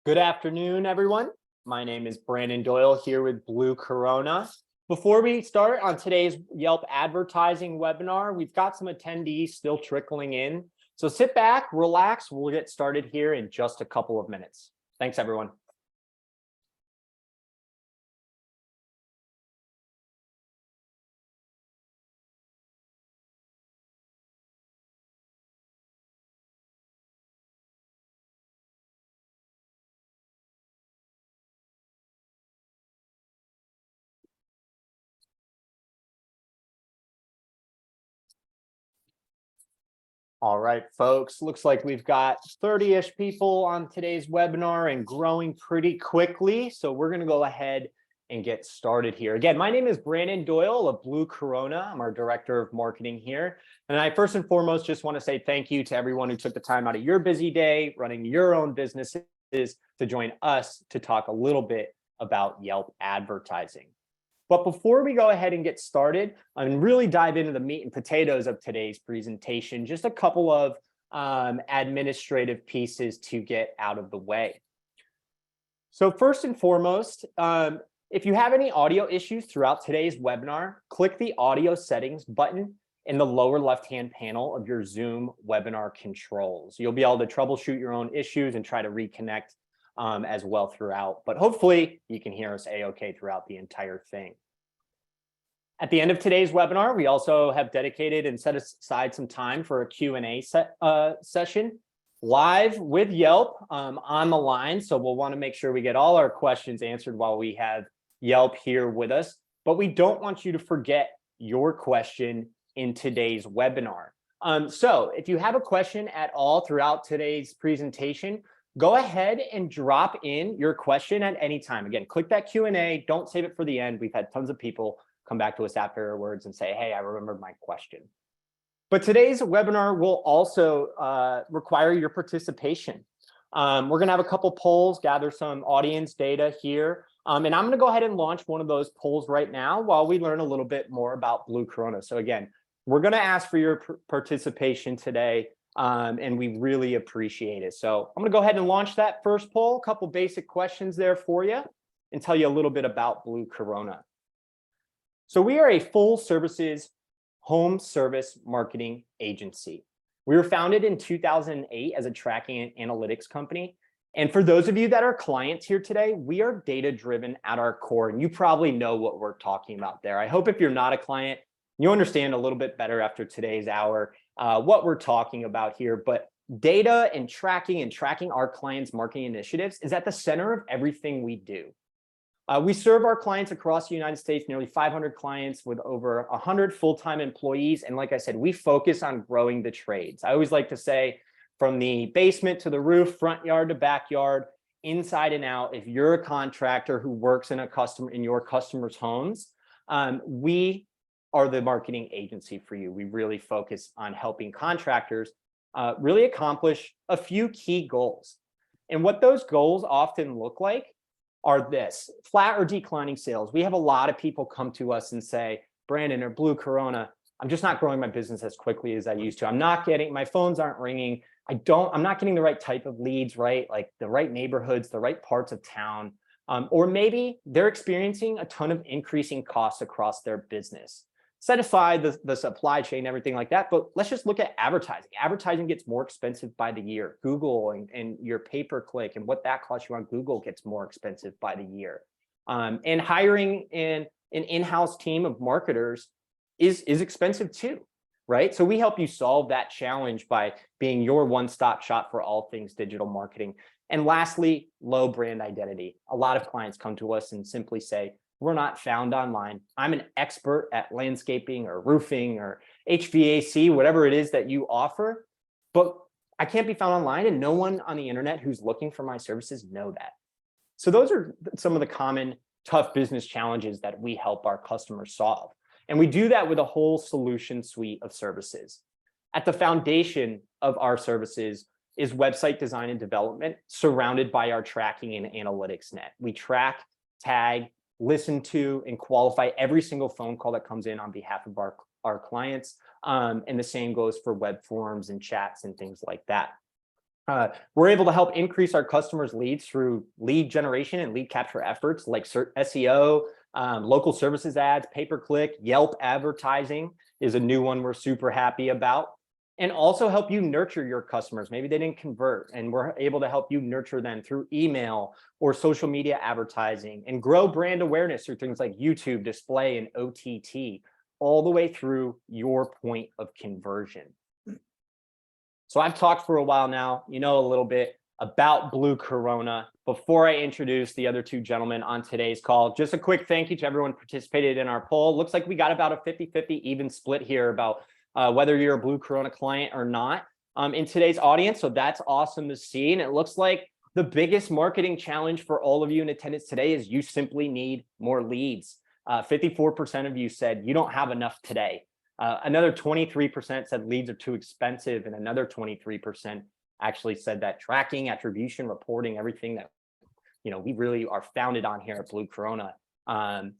Good afternoon, everyone. My name is Brandon Doyle here with Blue Corona. Before we start on today's Yelp advertising webinar, we've got some attendees still trickling in. So sit back, relax. We'll get started here in just a couple of minutes. Thanks, everyone. All right, folks, looks like we've got 30-ish people on today's webinar and growing pretty quickly. So we're going to go ahead and get started here. Again, my name is Brandon Doyle of Blue Corona. I'm our director of marketing here. And I first and foremost just want to say thank you to everyone who took the time out of your busy day running your own businesses to join us to talk a little bit about Yelp advertising. But before we go ahead and get started and really dive into the meat and potatoes of today's presentation, just a couple of administrative pieces to get out of the way. So first and foremost, if you have any audio issues throughout today's webinar, click the audio settings button in the lower left-hand panel of your Zoom webinar controls. You'll be able to troubleshoot your own issues and try to reconnect as well throughout. But hopefully you can hear us a-okay throughout the entire thing. At the end of today's webinar, we also have dedicated and set aside some time for a Q&A session live with Yelp on the line. So we'll want to make sure we get all our questions answered while we have Yelp here with us. But we don't want you to forget your question in today's webinar. So if you have a question at all throughout today's presentation, go ahead and drop in your question at any time. Again, click that Q&A. Don't save it for the end. We've had tons of people come back to us afterwards and say, hey, I remembered my question. But today's webinar will also require your participation. We're going to have a couple polls, gather some audience data here. And I'm going to go ahead and launch one of those polls right now while we learn a little bit more about Blue Corona. So again, we're going to ask for your participation today, and we really appreciate it. So I'm going to go ahead and launch that first poll, a couple basic questions there for you, and tell you a little bit about Blue Corona. So we are a full services home service marketing agency. We were founded in 2008 as a tracking and analytics company. And for those of you that are clients here today, we are data-driven at our core. And you probably know what we're talking about there. I hope if you're not a client, you understand a little bit better after today's hour what we're talking about here. But data and tracking our clients' marketing initiatives is at the center of everything we do. We serve our clients across the United States, nearly 500 clients with over 100 full-time employees. And like I said, we focus on growing the trades. I always like to say from the basement to the roof, front yard to backyard, inside and out, if you're a contractor who works in your customers' homes, we are the marketing agency for you. We really focus on helping contractors really accomplish a few key goals. And what those goals often look like are this: flat or declining sales. We have a lot of people come to us and say, Brandon or Blue Corona, I'm just not growing my business as quickly as I used to. My phones aren't ringing. I'm not getting the right type of leads, right? Like the right neighborhoods, the right parts of town. Or maybe they're experiencing a ton of increasing costs across their business. Set aside the supply chain, everything like that, but let's just look at advertising. Advertising gets more expensive by the year. Google and your pay-per-click and what that costs you on Google gets more expensive by the year. And hiring an in-house team of marketers is expensive too, right? So we help you solve that challenge by being your one-stop shop for all things digital marketing. And lastly, low brand identity. A lot of clients come to us and simply say, we're not found online. I'm an expert at landscaping or roofing or HVAC, whatever it is that you offer, but I can't be found online, and no one on the internet who's looking for my services know that. So those are some of the common tough business challenges that we help our customers solve. And we do that with a whole solution suite of services. At the foundation of our services is website design and development, surrounded by our tracking and analytics net. We track, tag, listen to, and qualify every single phone call that comes in on behalf of our clients. And the same goes for web forms and chats and things like that. We're able to help increase our customers' leads through lead generation and lead capture efforts like SEO, local services ads, pay-per-click, Yelp advertising is a new one we're super happy about. And also help you nurture your customers. Maybe they didn't convert, and we're able to help you nurture them through email or social media advertising, and grow brand awareness through things like YouTube, display, and OTT, all the way through your point of conversion. So I've talked for a while now, you know, a little bit about Blue Corona. Before I introduce the other two gentlemen on today's call, just a quick thank you to everyone who participated in our poll. Looks like we got about a 50-50 even split here about whether you're a Blue Corona client or not in today's audience. So that's awesome to see. And it looks like the biggest marketing challenge for all of you in attendance today is you simply need more leads. 54% of you said you don't have enough today. Another 23% said leads are too expensive, and another 23% actually said that tracking, attribution, reporting, everything that we really are founded on here at Blue Corona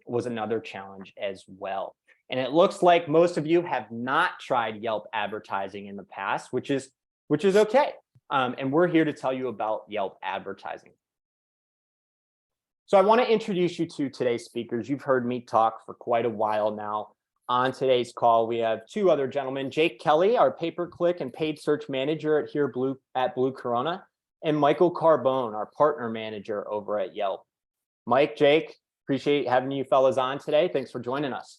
was another challenge as well. And it looks like most of you have not tried Yelp advertising in the past, which is okay. And we're here to tell you about Yelp advertising. So I want to introduce you to today's speakers. You've heard me talk for quite a while now. On today's call, we have two other gentlemen, Jake Kelly, our pay-per-click and paid search manager at Blue Corona, and Michael Carbone, our partner manager over at Yelp. Mike, Jake, appreciate having you fellas on today. Thanks for joining us.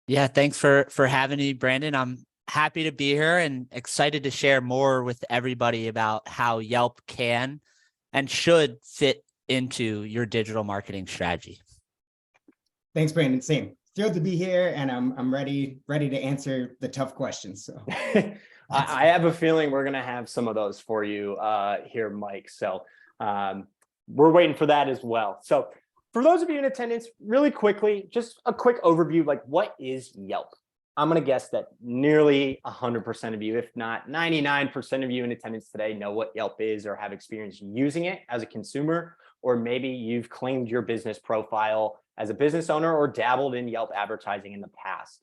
Yeah, thanks for having me, Brandon. I'm happy to be here and excited to share more with everybody about how Yelp can and should fit into your digital marketing strategy. Thanks, Brandon. Same. Thrilled to be here, and I'm ready to answer the tough questions. So I have a feeling we're gonna have some of those for you here, Mike. So we're waiting for that as well. So for those of you in attendance, really quickly, just a quick overview, like what is Yelp? I'm gonna guess that nearly 100% of you, if not 99% of you in attendance today, know what Yelp is or have experience using it as a consumer, or maybe you've claimed your business profile as a business owner or dabbled in Yelp advertising in the past.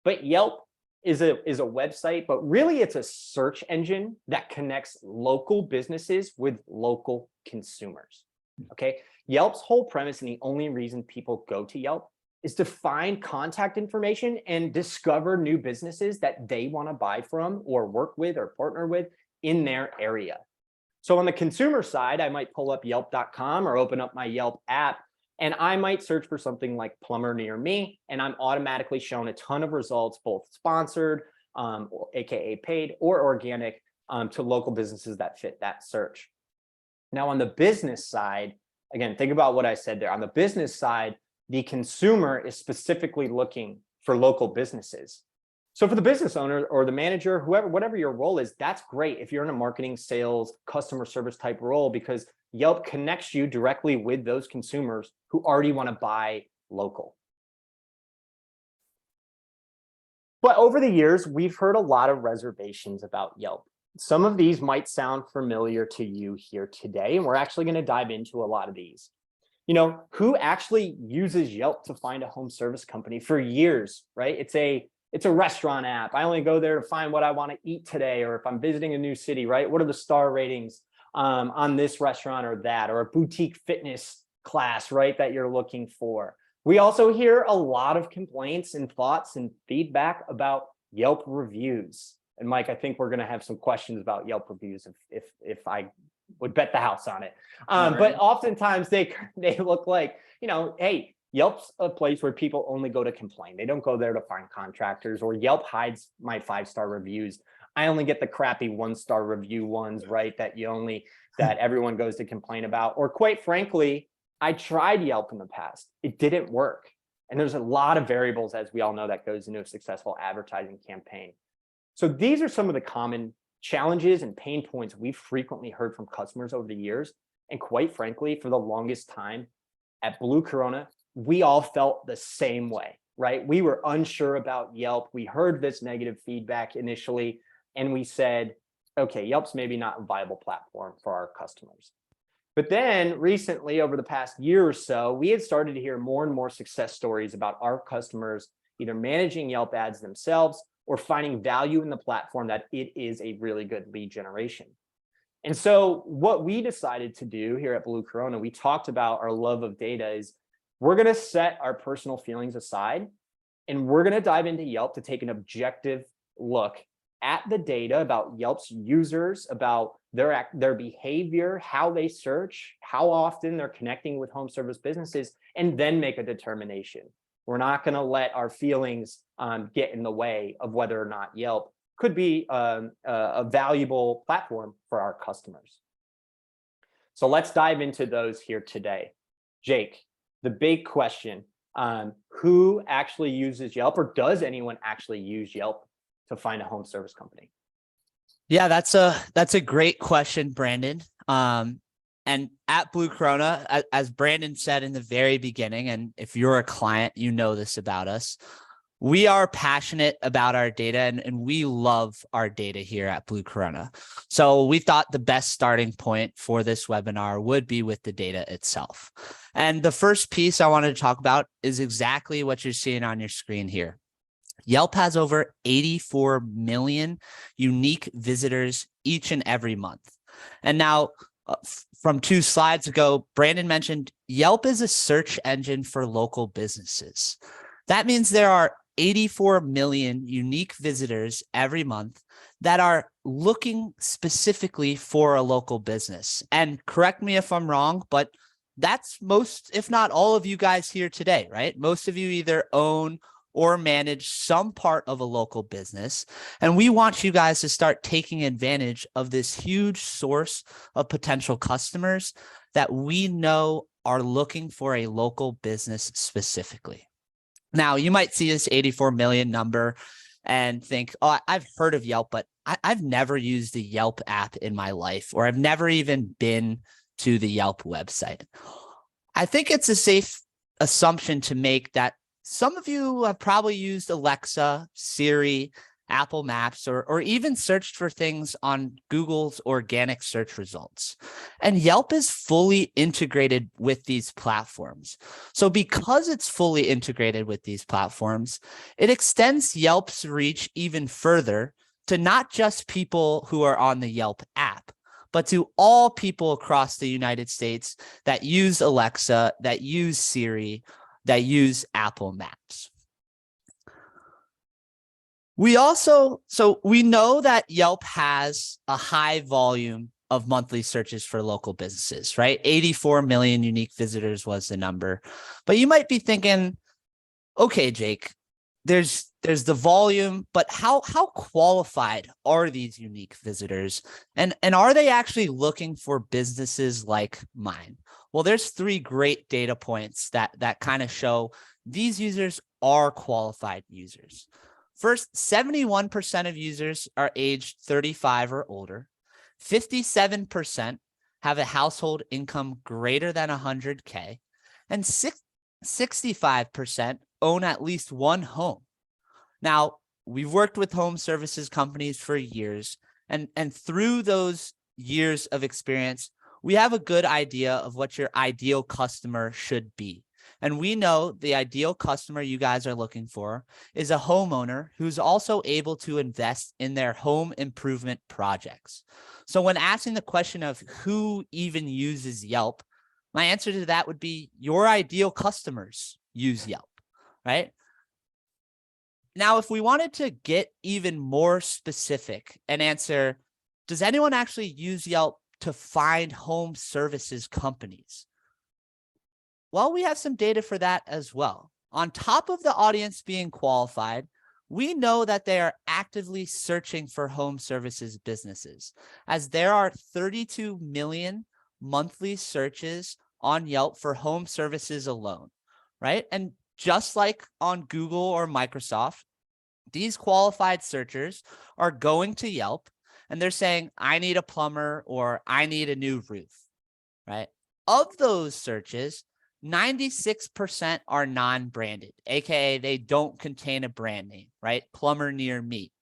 But Yelp is a website, but really it's a search engine that connects local businesses with local consumers. Okay, Yelp's whole premise, and the only reason people go to Yelp, is to find contact information and discover new businesses that they want to buy from or work with or partner with in their area. So on the consumer side, I might pull up Yelp.com or open up my Yelp app, and I might search for something like plumber near me, and I'm automatically shown a ton of results, both sponsored, AKA paid, or organic, to local businesses that fit that search. Now on the business side, again, think about what I said there. On the business side, the consumer is specifically looking for local businesses. So for the business owner or the manager, whoever, whatever your role is, that's great if you're in a marketing, sales, customer service type role, because Yelp connects you directly with those consumers who already want to buy local. But over the years, we've heard a lot of reservations about Yelp. Some of these might sound familiar to you here today, and we're actually going to dive into a lot of these. You know, who actually uses Yelp to find a home service company for years, right? It's a restaurant app. I only go there to find what I want to eat today, or if I'm visiting a new city, right? What are the star ratings on this restaurant or that, or a boutique fitness class, right, that you're looking for. We also hear a lot of complaints and thoughts and feedback about Yelp reviews. And Mike, I think we're going to have some questions about Yelp reviews if I would bet the house on it. But oftentimes they look like, you know, hey, Yelp's a place where people only go to complain. They don't go there to find contractors, or Yelp hides my 5-star reviews. I only get the crappy 1-star review ones, right? That everyone goes to complain about. Or quite frankly, I tried Yelp in the past. It didn't work. And there's a lot of variables, as we all know, that goes into a successful advertising campaign. So these are some of the common challenges and pain points we've frequently heard from customers over the years. And quite frankly, for the longest time at Blue Corona, we all felt the same way, right? We were unsure about Yelp. We heard this negative feedback initially, and we said, okay, Yelp's maybe not a viable platform for our customers. But then recently, over the past year or so, we had started to hear more and more success stories about our customers either managing Yelp ads themselves or finding value in the platform, that it is a really good lead generation. And so what we decided to do here at Blue Corona, we talked about our love of data, is we're going to set our personal feelings aside and we're going to dive into Yelp to take an objective look at the data about Yelp's users, about their behavior, how they search, how often they're connecting with home service businesses, and then make a determination. We're not going to let our feelings get in the way of whether or not Yelp could be a valuable platform for our customers. So let's dive into those here today. Jake, the big question, who actually uses Yelp, or does anyone actually use Yelp to find a home service company? Yeah, that's a great question, Brandon. And at Blue Corona, as Brandon said in the very beginning, and if you're a client, you know this about us, we are passionate about our data and we love our data here at Blue Corona. So we thought the best starting point for this webinar would be with the data itself. And the first piece I wanted to talk about is exactly what you're seeing on your screen here. Yelp has over 84 million unique visitors each and every month. And now, from 2 slides ago, Brandon mentioned Yelp is a search engine for local businesses. That means there are 84 million unique visitors every month that are looking specifically for a local business. And correct me if I'm wrong, but that's most, if not all of you guys here today, right? Most of you either own or manage some part of a local business. And we want you guys to start taking advantage of this huge source of potential customers that we know are looking for a local business specifically. Now, you might see this 84 million number and think, oh, I've heard of Yelp, but I've never used the Yelp app in my life, or I've never even been to the Yelp website. I think it's a safe assumption to make that some of you have probably used Alexa, Siri, Apple Maps, or even searched for things on Google's organic search results. And Yelp is fully integrated with these platforms. So because it's fully integrated with these platforms, it extends Yelp's reach even further to not just people who are on the Yelp app, but to all people across the United States that use Alexa, that use Siri, that use Apple Maps. We know that Yelp has a high volume of monthly searches for local businesses, right? 84 million unique visitors was the number. But you might be thinking, okay, Jake, there's the volume, but how qualified are these unique visitors? And are they actually looking for businesses like mine? Well, there's 3 great data points that kind of show these users are qualified users. First, 71% of users are aged 35 or older. 57% have a household income greater than 100K, and 65% own at least one home. Now, we've worked with home services companies for years, and through those years of experience, we have a good idea of what your ideal customer should be. And we know the ideal customer you guys are looking for is a homeowner who's also able to invest in their home improvement projects. So when asking the question of who even uses Yelp, my answer to that would be your ideal customers use Yelp, right? Now, if we wanted to get even more specific and answer, does anyone actually use Yelp to find home services companies? Well, we have some data for that as well. On top of the audience being qualified, we know that they are actively searching for home services businesses, as there are 32 million monthly searches on Yelp for home services alone, right? And just like on Google or Microsoft, these qualified searchers are going to Yelp and they're saying, I need a plumber or I need a new roof, right? Of those searches, 96% are non-branded, aka they don't contain a brand name, right? Plumber near me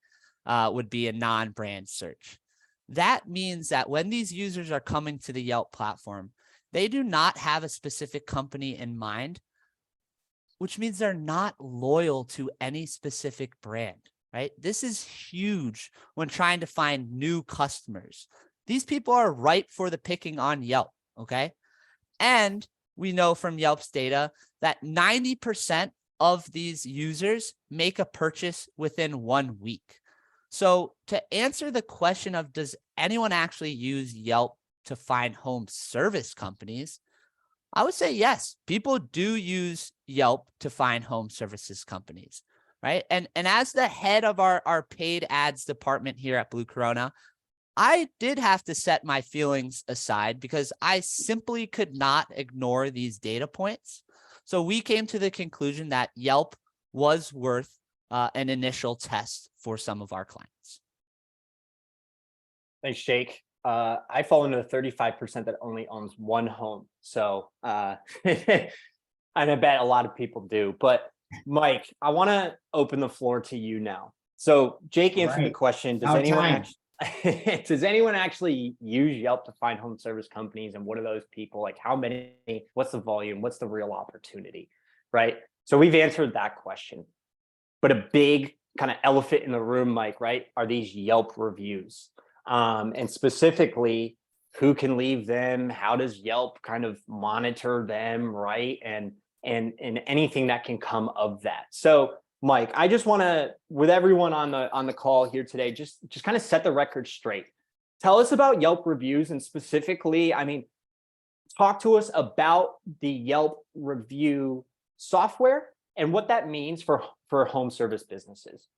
would be a non-brand search. That means that when these users are coming to the Yelp platform, they do not have a specific company in mind, which means they're not loyal to any specific brand, right? This is huge when trying to find new customers. these people are ripe for the picking on Yelp, okay? And we know from Yelp's data that 90% of these users make a purchase within 1 week. So to answer the question of does anyone actually use Yelp to find home service companies, I would say yes, people do use Yelp to find home services companies, right? And as the head of our paid ads department here at Blue Corona, I did have to set my feelings aside because I simply could not ignore these data points. So we came to the conclusion that Yelp was worth an initial test for some of our clients. Thanks, Jake. I fall into the 35% that only owns one home. So, and I bet a lot of people do. But Mike, I want to open the floor to you now. So Jake answered the question, does anyone actually use Yelp to find home service companies? And what are those people? Like how many, what's the volume? What's the real opportunity, right? So we've answered that question. But a big kind of elephant in the room, Mike, right, are these Yelp reviews. And specifically, who can leave them? How does Yelp kind of monitor them, right? And anything that can come of that. So, Mike, I just want to, with everyone on the call here today, just kind of set the record straight. Tell us about Yelp reviews, and specifically, I mean, talk to us about the Yelp review software and what that means for home service businesses.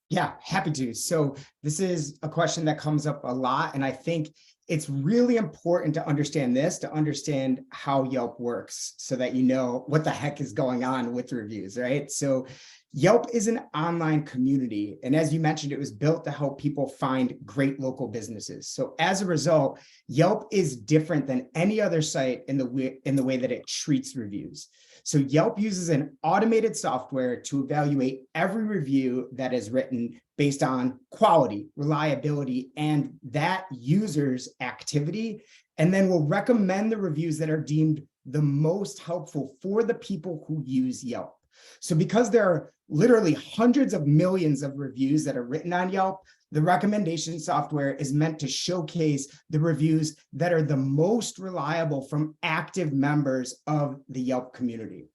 Yeah, happy to. So this is a question that comes up a lot, and I think it's really important to understand this, to understand how Yelp works so that you know what the heck is going on with reviews, right? So Yelp is an online community. And as you mentioned, it was built to help people find great local businesses. So as a result, Yelp is different than any other site in the way that it treats reviews. So Yelp uses an automated software to evaluate every review that is written based on quality, reliability, and that user's activity, and then will recommend the reviews that are deemed the most helpful for the people who use Yelp. So because there are literally hundreds of millions of reviews that are written on Yelp, the recommendation software is meant to showcase the reviews that are the most reliable from active members of the Yelp community.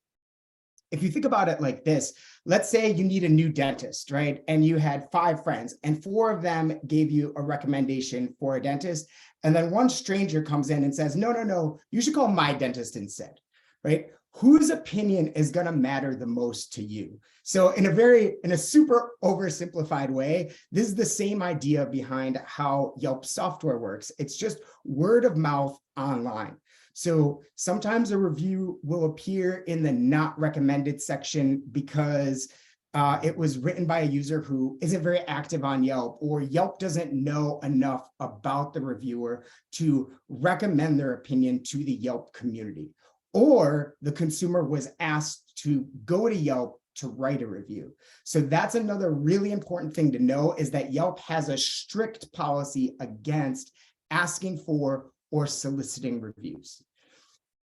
If you think about it like this, let's say you need a new dentist, right? And you had 5 friends and 4 of them gave you a recommendation for a dentist. And then one stranger comes in and says, no, you should call my dentist instead, right? Whose opinion is going to matter the most to you? So in a super oversimplified way, this is the same idea behind how Yelp software works. It's just word of mouth online. So sometimes a review will appear in the not recommended section because it was written by a user who isn't very active on Yelp, or Yelp doesn't know enough about the reviewer to recommend their opinion to the Yelp community. Or the consumer was asked to go to Yelp to write a review. So that's another really important thing to know, is that Yelp has a strict policy against asking for or soliciting reviews.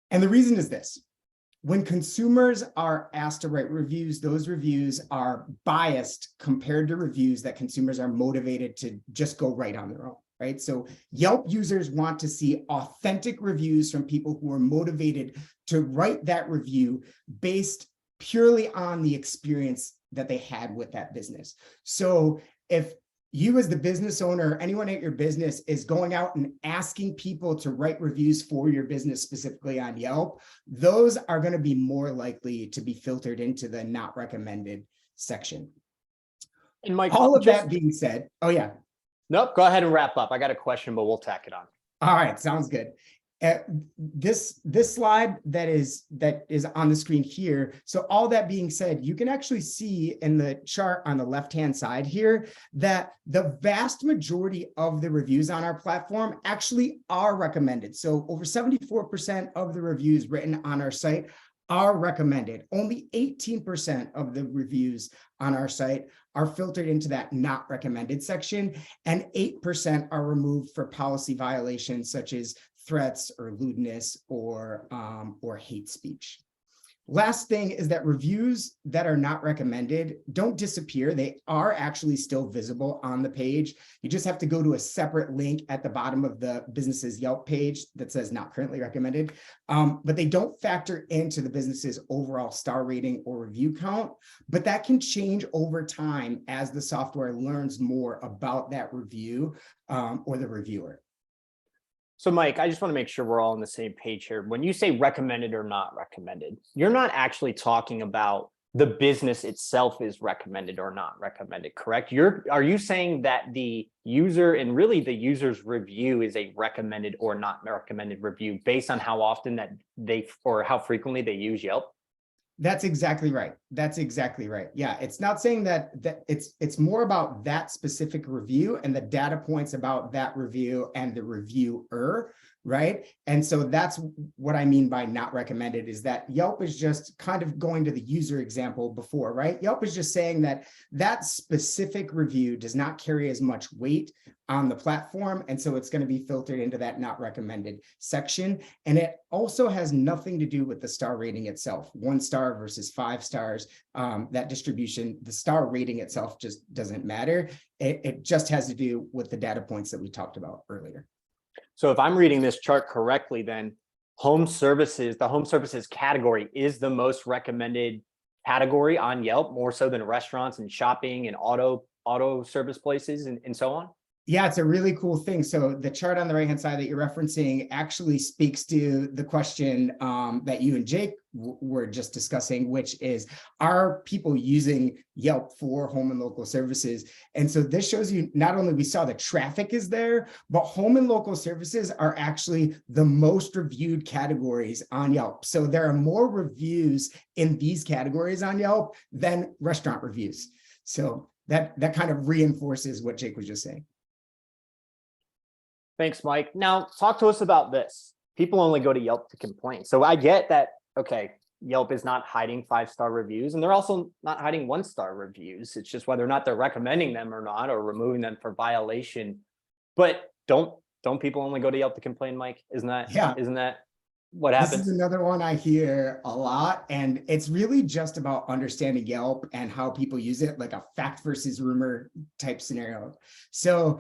And the reason is this: when consumers are asked to write reviews, those reviews are biased compared to reviews that consumers are motivated to just go write on their own. Right? So Yelp users want to see authentic reviews from people who are motivated to write that review based purely on the experience that they had with that business. So if you as the business owner, anyone at your business is going out and asking people to write reviews for your business specifically on Yelp, those are going to be more likely to be filtered into the not recommended section. And Mike, all of that being said, oh yeah. Nope, go ahead and wrap up. I got a question, but we'll tack it on. All right, sounds good. This slide that is on the screen here. So all that being said, you can actually see in the chart on the left-hand side here that the vast majority of the reviews on our platform actually are recommended. So over 74% of the reviews written on our site are recommended. Only 18% of the reviews on our site are filtered into that not recommended section, and 8% are removed for policy violations such as threats or lewdness or hate speech. Last thing is that reviews that are not recommended don't disappear. They are actually still visible on the page. You just have to go to a separate link at the bottom of the business's Yelp page that says not currently recommended, but they don't factor into the business's overall star rating or review count. But that can change over time as the software learns more about that review or the reviewer. So Mike, I just want to make sure we're all on the same page here. When you say recommended or not recommended, you're not actually talking about the business itself is recommended or not recommended, correct? Are you saying that the user and really the user's review is a recommended or not recommended review based on how often that they or how frequently they use Yelp? That's exactly right. That's exactly right. Yeah, it's not saying that it's more about that specific review and the data points about that review and the reviewer, right? And so that's what I mean by not recommended, is that Yelp is just kind of going to the user example before, right? Yelp is just saying that that specific review does not carry as much weight on the platform. And so it's going to be filtered into that not recommended section. And it also has nothing to do with the star rating itself, 1 star versus 5 stars. That distribution, the star rating itself just doesn't matter. It just has to do with the data points that we talked about earlier. So if I'm reading this chart correctly, then home services, the home services category is the most recommended category on Yelp, more so than restaurants and shopping and auto service places and so on? Yeah, it's a really cool thing. So the chart on the right-hand side that you're referencing actually speaks to the question that you and Jake were just discussing, which is, are people using Yelp for home and local services? And so this shows you not only we saw the traffic is there, but home and local services are actually the most reviewed categories on Yelp. So there are more reviews in these categories on Yelp than restaurant reviews. So that kind of reinforces what Jake was just saying. Thanks, Mike. Now, talk to us about this. People only go to Yelp to complain. So I get that, okay, Yelp is not hiding 5-star reviews, and they're also not hiding 1-star reviews. It's just whether or not they're recommending them or not, or removing them for violation. But don't people only go to Yelp to complain, Mike? Isn't that what happens? This is another one I hear a lot, and it's really just about understanding Yelp and how people use it, like a fact versus rumor type scenario. So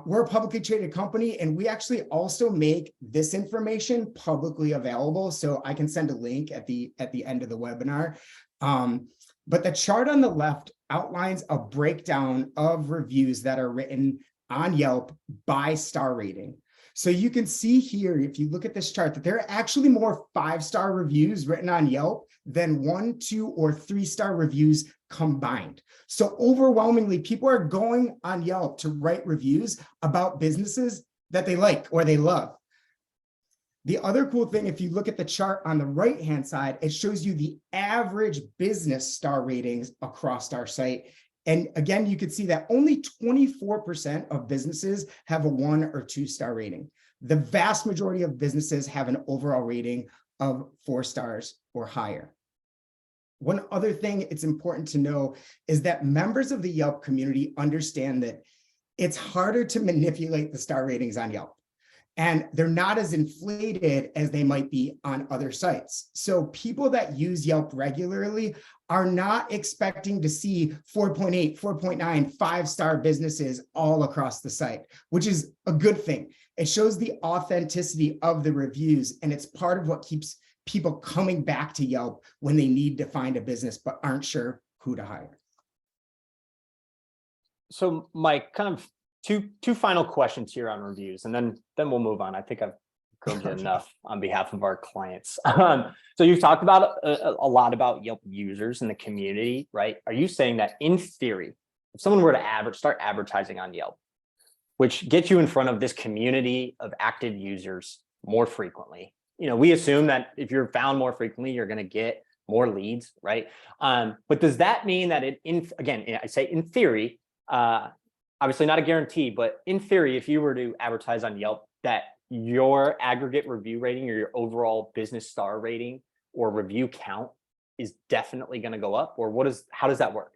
we're a publicly traded company, and we actually also make this information publicly available. So I can send a link at the end of the webinar. But the chart on the left outlines a breakdown of reviews that are written on Yelp by star rating. So you can see here, if you look at this chart, that there are actually more 5-star reviews written on Yelp than 1, 2, or 3-star reviews combined. So overwhelmingly, people are going on Yelp to write reviews about businesses that they like or they love. The other cool thing, if you look at the chart on the right-hand side, it shows you the average business star ratings across our site. And again, you can see that only 24% of businesses have a 1 or 2-star rating. The vast majority of businesses have an overall rating of 4 stars or higher. One other thing it's important to know is that members of the Yelp community understand that it's harder to manipulate the star ratings on Yelp, and they're not as inflated as they might be on other sites. So people that use Yelp regularly are not expecting to see 4.8, 4.9, 5-star businesses all across the site, which is a good thing. It shows the authenticity of the reviews, and it's part of what keeps people coming back to Yelp when they need to find a business but aren't sure who to hire. So Mike, kind of two final questions here on reviews, and then we'll move on. I think I've grilled you enough on behalf of our clients. So you've talked about a lot about Yelp users in the community, right? Are you saying that in theory, if someone were to start advertising on Yelp, which gets you in front of this community of active users more frequently, we assume that if you're found more frequently, you're going to get more leads, right? But does that mean that again, I say in theory, obviously not a guarantee, but in theory, if you were to advertise on Yelp, that your aggregate review rating or your overall business star rating or review count is definitely going to go up? Or how does that work?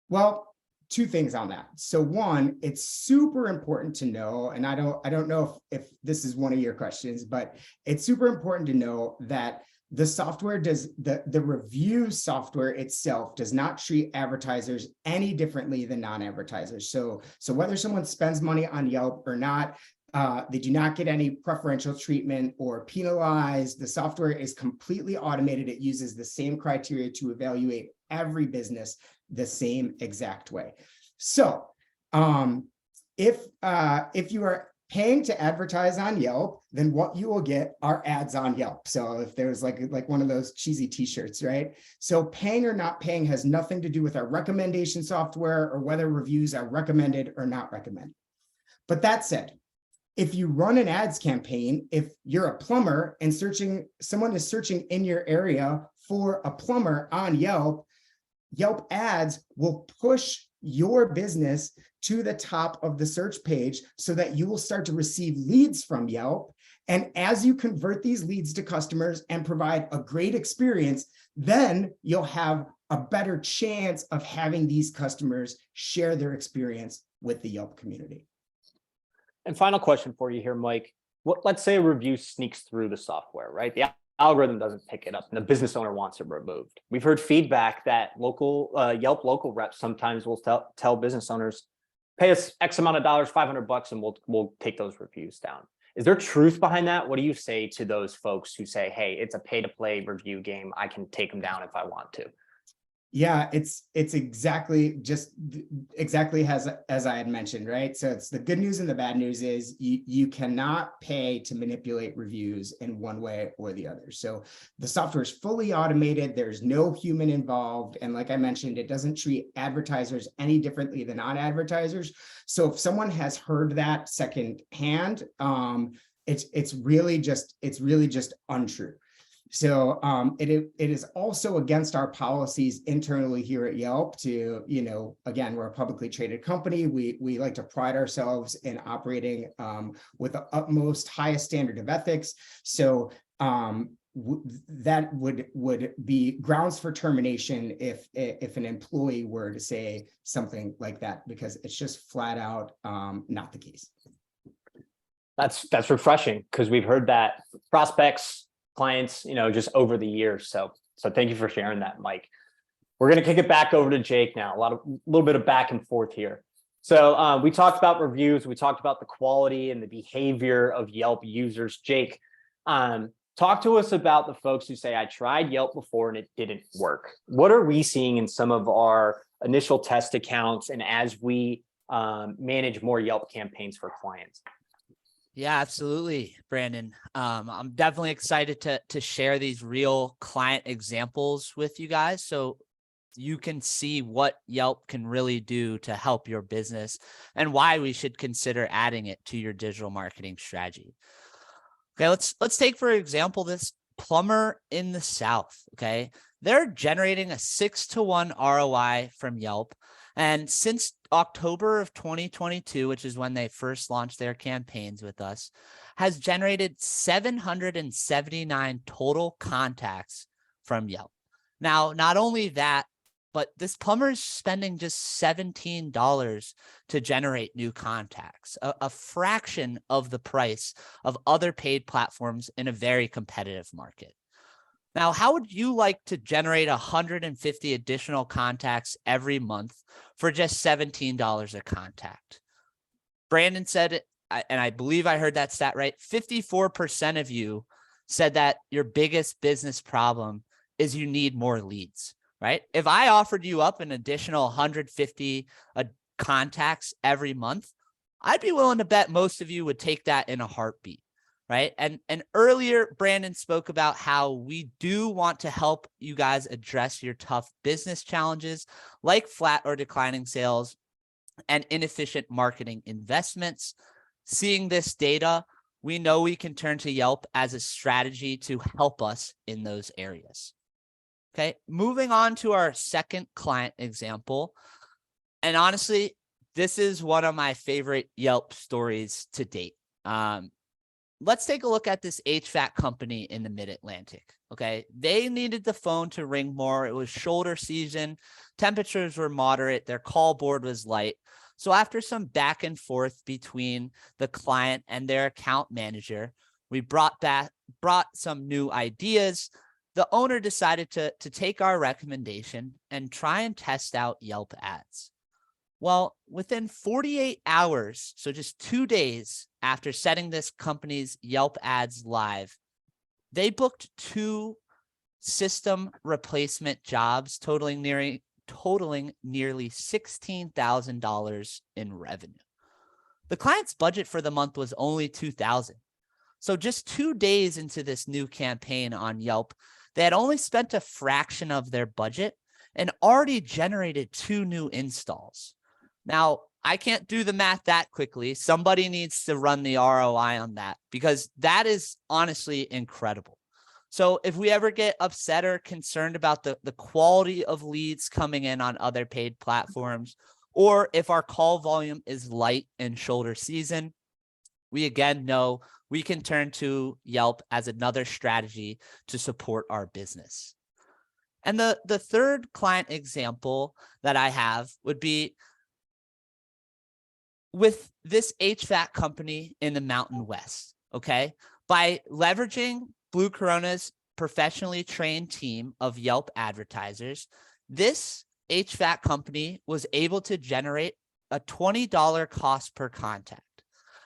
Well, 2 things on that. So one, it's super important to know, and I don't know if this is one of your questions, but it's super important to know that the software does, the review software itself does not treat advertisers any differently than non-advertisers. So whether someone spends money on Yelp or not, they do not get any preferential treatment or penalized. The software is completely automated. It uses the same criteria to evaluate every business the same exact way. So if you are paying to advertise on Yelp, then what you will get are ads on Yelp. So if there's like one of those cheesy t-shirts, right? So paying or not paying has nothing to do with our recommendation software or whether reviews are recommended or not recommended. But that said, if you run an ads campaign, if you're a plumber and someone is searching in your area for a plumber on Yelp, Yelp ads will push your business to the top of the search page so that you will start to receive leads from Yelp. And as you convert these leads to customers and provide a great experience, then you'll have a better chance of having these customers share their experience with the Yelp community. And final question for you here, Mike. Let's say a review sneaks through the software, right? The algorithm doesn't pick it up and the business owner wants it removed. We've heard feedback that Yelp local reps sometimes will tell business owners, pay us X amount of dollars, $500, and we'll take those reviews down. Is there truth behind that? What do you say to those folks who say, hey, it's a pay to play review game. I can take them down if I want to? Yeah, it's exactly as I had mentioned, right? So it's the good news and the bad news is you cannot pay to manipulate reviews in one way or the other. So the software is fully automated. There's no human involved. And like I mentioned, it doesn't treat advertisers any differently than non-advertisers. So if someone has heard that secondhand, it's really just untrue. So it is also against our policies internally here at Yelp to, again, we're a publicly traded company. We like to pride ourselves in operating with the utmost highest standard of ethics. So that would be grounds for termination if an employee were to say something like that, because it's just flat out not the case. That's refreshing, because we've heard that prospects, clients, just over the years. So thank you for sharing that, Mike. We're going to kick it back over to Jake now. A little bit of back and forth here. So we talked about reviews. We talked about the quality and the behavior of Yelp users. Jake, talk to us about the folks who say, I tried Yelp before and it didn't work. What are we seeing in some of our initial test accounts and as we manage more Yelp campaigns for clients? Yeah, absolutely, Brandon. I'm definitely excited to share these real client examples with you guys so you can see what Yelp can really do to help your business and why we should consider adding it to your digital marketing strategy. Okay, let's take, for example, this plumber in the South. Okay, they're generating a 6-to-1 ROI from Yelp. And since October of 2022, which is when they first launched their campaigns with us, has generated 779 total contacts from Yelp. Now, not only that, but this plumber is spending just $17 to generate new contacts, a fraction of the price of other paid platforms in a very competitive market. Now, how would you like to generate 150 additional contacts every month for just $17 a contact? Brandon said it, and I believe I heard that stat right. 54% of you said that your biggest business problem is you need more leads, right? If I offered you up an additional 150 contacts every month, I'd be willing to bet most of you would take that in a heartbeat. Right. And earlier, Brandon spoke about how we do want to help you guys address your tough business challenges like flat or declining sales and inefficient marketing investments. Seeing this data, we know we can turn to Yelp as a strategy to help us in those areas. Okay, moving on to our second client example. And honestly, this is one of my favorite Yelp stories to date. Let's take a look at this HVAC company in the Mid-Atlantic. Okay, they needed the phone to ring more. It was shoulder season. Temperatures were moderate. Their call board was light. So after some back and forth between the client and their account manager, we brought some new ideas the owner decided to take our recommendation and try and test out Yelp ads. Well, within 48 hours, so just 2 days after setting this company's Yelp ads live, they booked 2 system replacement jobs totaling nearly $16,000 in revenue. The client's budget for the month was only $2,000. So just 2 days into this new campaign on Yelp, they had only spent a fraction of their budget and already generated 2 new installs. Now, I can't do the math that quickly. Somebody needs to run the ROI on that because that is honestly incredible. So if we ever get upset or concerned about the quality of leads coming in on other paid platforms, or if our call volume is light in shoulder season, we again know we can turn to Yelp as another strategy to support our business. And the third client example that I have would be with this HVAC company in the Mountain West, okay? By leveraging Blue Corona's professionally trained team of Yelp advertisers, this HVAC company was able to generate a $20 cost per contact.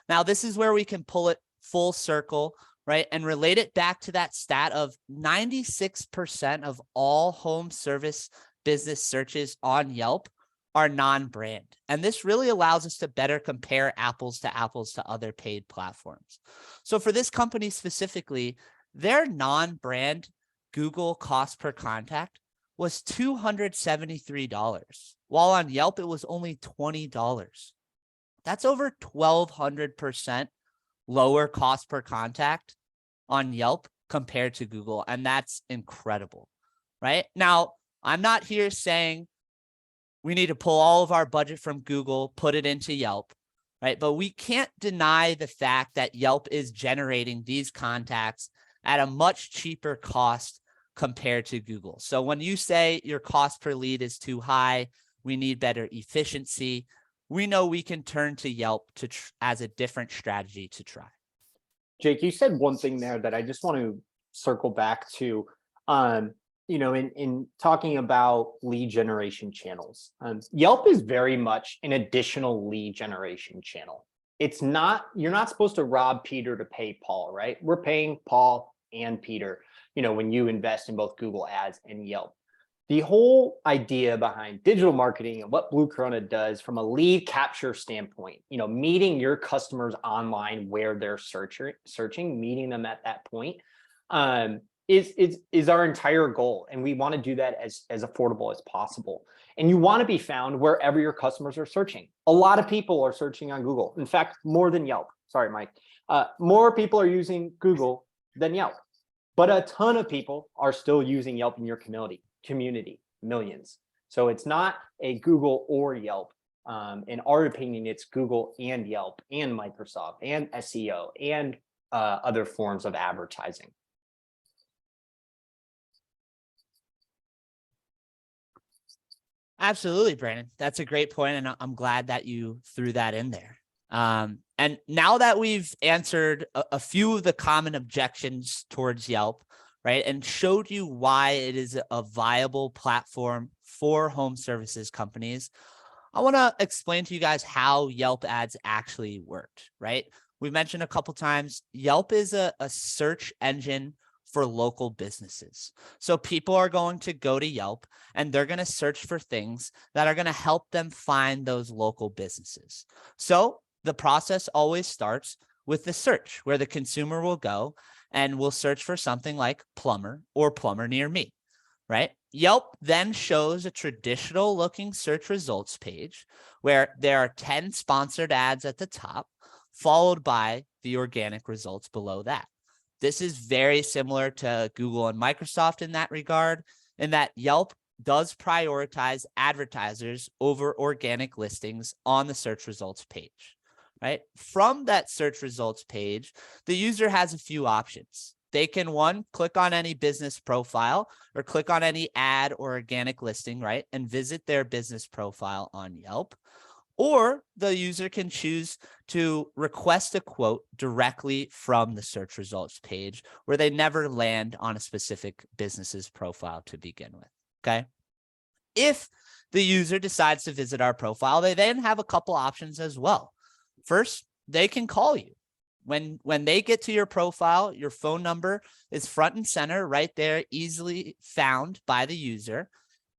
Now, this is where we can pull it full circle, right? And relate it back to that stat of 96% of all home service business searches on Yelp are non-brand. And this really allows us to better compare apples to other paid platforms. So for this company specifically, their non-brand Google cost per contact was $273, while on Yelp, it was only $20. That's over 1,200% lower cost per contact on Yelp compared to Google. And that's incredible, right? Now, I'm not here saying we need to pull all of our budget from Google, put it into Yelp, right? But we can't deny the fact that Yelp is generating these contacts at a much cheaper cost compared to Google. So when you say your cost per lead is too high, we need better efficiency, we know we can turn to Yelp as a different strategy to try. Jake, you said one thing there that I just want to circle back to. In talking about lead generation channels, Yelp is very much an additional lead generation channel. It's not, you're not supposed to rob Peter to pay Paul, right? We're paying Paul and Peter, when you invest in both Google Ads and Yelp. The whole idea behind digital marketing and what Blue Corona does from a lead capture standpoint, meeting your customers online where they're searching, meeting them at that point, is our entire goal. And we want to do that as affordable as possible. And you want to be found wherever your customers are searching. A lot of people are searching on Google. In fact, more than Yelp. Sorry, Mike. More people are using Google than Yelp. But a ton of people are still using Yelp in your community, millions. So it's not a Google or Yelp. In our opinion, it's Google and Yelp and Microsoft and SEO and other forms of advertising. Absolutely, Brandon. That's a great point, and I'm glad that you threw that in there. And now that we've answered a few of the common objections towards Yelp, right, and showed you why it is a viable platform for home services companies, I want to explain to you guys how Yelp ads actually worked, right? We mentioned a couple times, Yelp is a search engine for local businesses. So people are going to go to Yelp and they're going to search for things that are going to help them find those local businesses. So the process always starts with the search, where the consumer will go and will search for something like plumber or plumber near me, right? Yelp then shows a traditional looking search results page where there are 10 sponsored ads at the top, followed by the organic results below that. This is very similar to Google and Microsoft in that regard, in that Yelp does prioritize advertisers over organic listings on the search results page, right? From that search results page, the user has a few options. They can, one, click on any business profile or click on any ad or organic listing, right, and visit their business profile on Yelp. or the user can choose to request a quote directly from the search results page where they never land on a specific business's profile to begin with, okay? If the user decides to visit our profile, they then have a couple options as well. First, they can call you. When they get to your profile, your phone number is front and center right there, easily found by the user.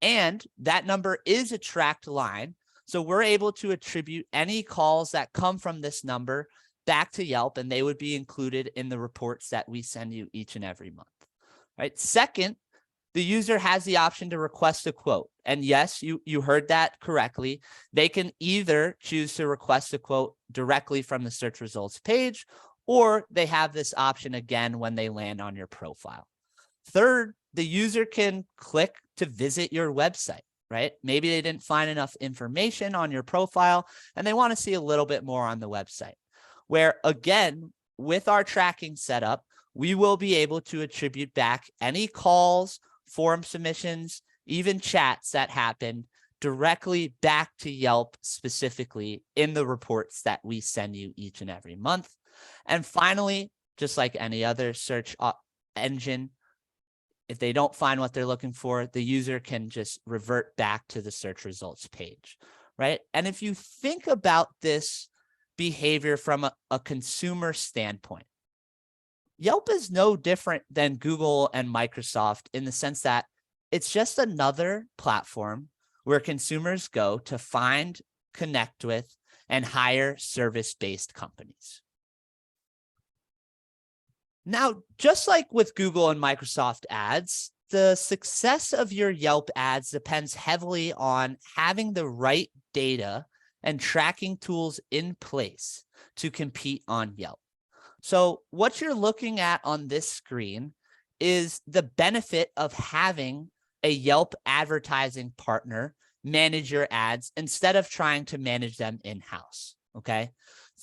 And that number is a tracked line. So we're able to attribute any calls that come from this number back to Yelp, and they would be included in the reports that we send you each and every month. Right? Second, the user has the option to request a quote. And yes, you heard that correctly. They can either choose to request a quote directly from the search results page, or they have this option again when they land on your profile. Third, the user can click to visit your website, right? Maybe they didn't find enough information on your profile and they want to see a little bit more on the website, where again, with our tracking setup, we will be able to attribute back any calls, form submissions, even chats that happen directly back to Yelp specifically in the reports that we send you each and every month. And finally, just like any other search engine, if they don't find what they're looking for, the user can just revert back to the search results page, right? And if you think about this behavior from a consumer standpoint, Yelp is no different than Google and Microsoft in the sense that it's just another platform where consumers go to find, connect with, and hire service-based companies. Now, just like with Google and Microsoft ads, the success of your Yelp ads depends heavily on having the right data and tracking tools in place to compete on Yelp. So what you're looking at on this screen is the benefit of having a Yelp advertising partner manage your ads instead of trying to manage them in-house, okay?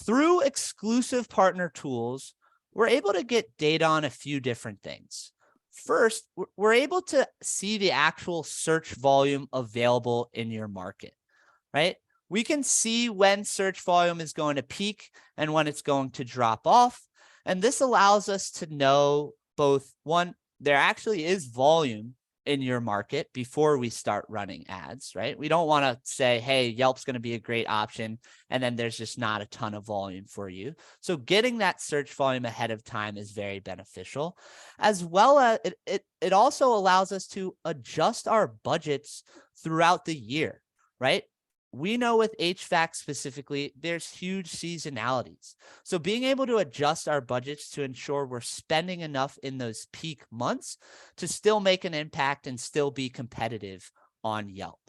Through exclusive partner tools, we're able to get data on a few different things. First, we're able to see the actual search volume available in your market, right? We can see when search volume is going to peak and when it's going to drop off. And this allows us to know both, one, there actually is volume in your market before we start running ads, right? We don't want to say, hey, Yelp's going to be a great option, and then there's just not a ton of volume for you. So getting that search volume ahead of time is very beneficial, as well as it also allows us to adjust our budgets throughout the year, right? We know with HVAC specifically, there's huge seasonalities. So being able to adjust our budgets to ensure we're spending enough in those peak months to still make an impact and still be competitive on Yelp.